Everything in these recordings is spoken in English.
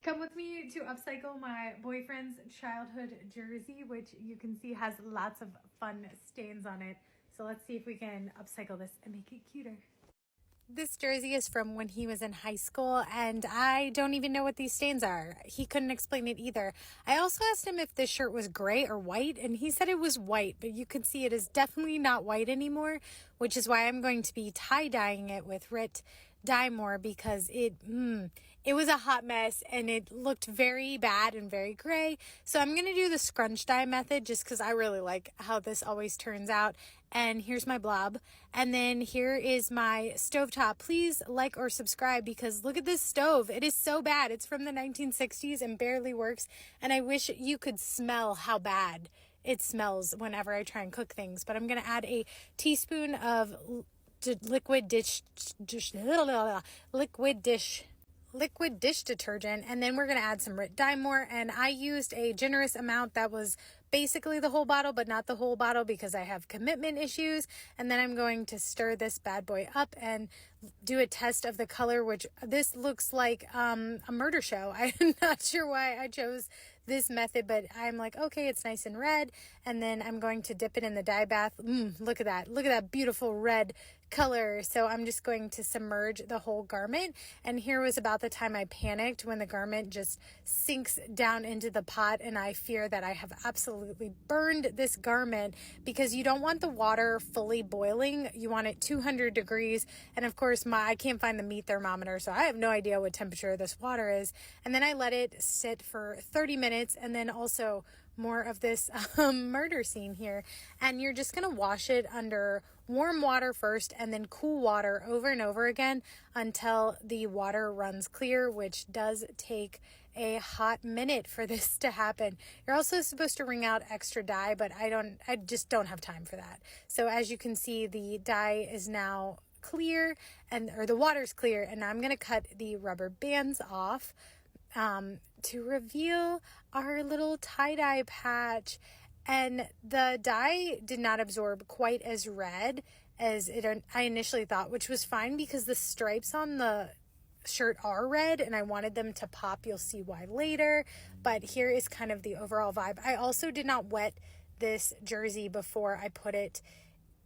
Come with me to upcycle my boyfriend's childhood jersey, which you can see has lots of fun stains on it. So let's see if we can upcycle this and make it cuter. This jersey is from when he was in high school, and I don't even know what these stains are. He couldn't explain it either. I also asked him if this shirt was gray or white, and he said it was white, but you can see it is definitely not white anymore, which is why I'm going to be tie-dyeing it with Rit DYEMORE because it was a hot mess and it looked very bad and very gray. So I'm going to do the scrunch dye method just because I really like how this always turns out. And here's my blob. And then here is my stovetop. Please like or subscribe because look at this stove. It is so bad. It's from the 1960s and barely works. And I wish you could smell how bad it smells whenever I try and cook things. But I'm going to add a teaspoon of liquid dish detergent, and then we're going to add some Rit DYEMORE, and I used a generous amount that was basically the whole bottle, but not the whole bottle because I have commitment issues. And then I'm going to stir this bad boy up and do a test of the color, which this looks like a murder show. I'm not sure why I chose this method, but I'm like, okay, it's nice and red. And then I'm going to dip it in the dye bath. Look at that. Look at that beautiful red color. So I'm just going to submerge the whole garment. And here was about the time I panicked when the garment just sinks down into the pot, and I fear that I have absolutely burned this garment because you don't want the water fully boiling. You want it 200 degrees. And of course, I can't find the meat thermometer, so I have no idea what temperature this water is. And then I let it sit for 30 minutes, and then also more of this murder scene here. And you're just going to wash it under warm water first and then cool water over and over again until the water runs clear, which does take a hot minute for this to happen. You're also supposed to wring out extra dye, but I just don't have time for that. So as you can see, the dye is now clear or the water's clear, and now I'm going to cut the rubber bands off to reveal our little tie-dye patch. And the dye did not absorb quite as red as I initially thought, which was fine because the stripes on the shirt are red and I wanted them to pop. You'll see why later, but here is kind of the overall vibe. I also did not wet this jersey before I put it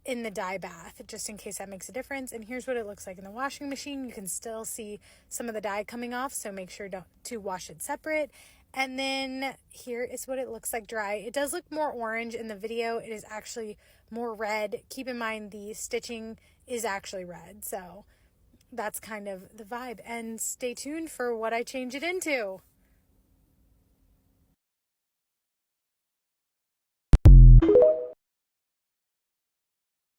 in the dye bath, just in case that makes a difference. And here's what it looks like in the washing machine. You can still see some of the dye coming off, so make sure to wash it separate. And then here is what it looks like dry. It does look more orange in the video. It is actually more red. Keep in mind the stitching is actually red, so that's kind of the vibe. And stay tuned for what I change it into.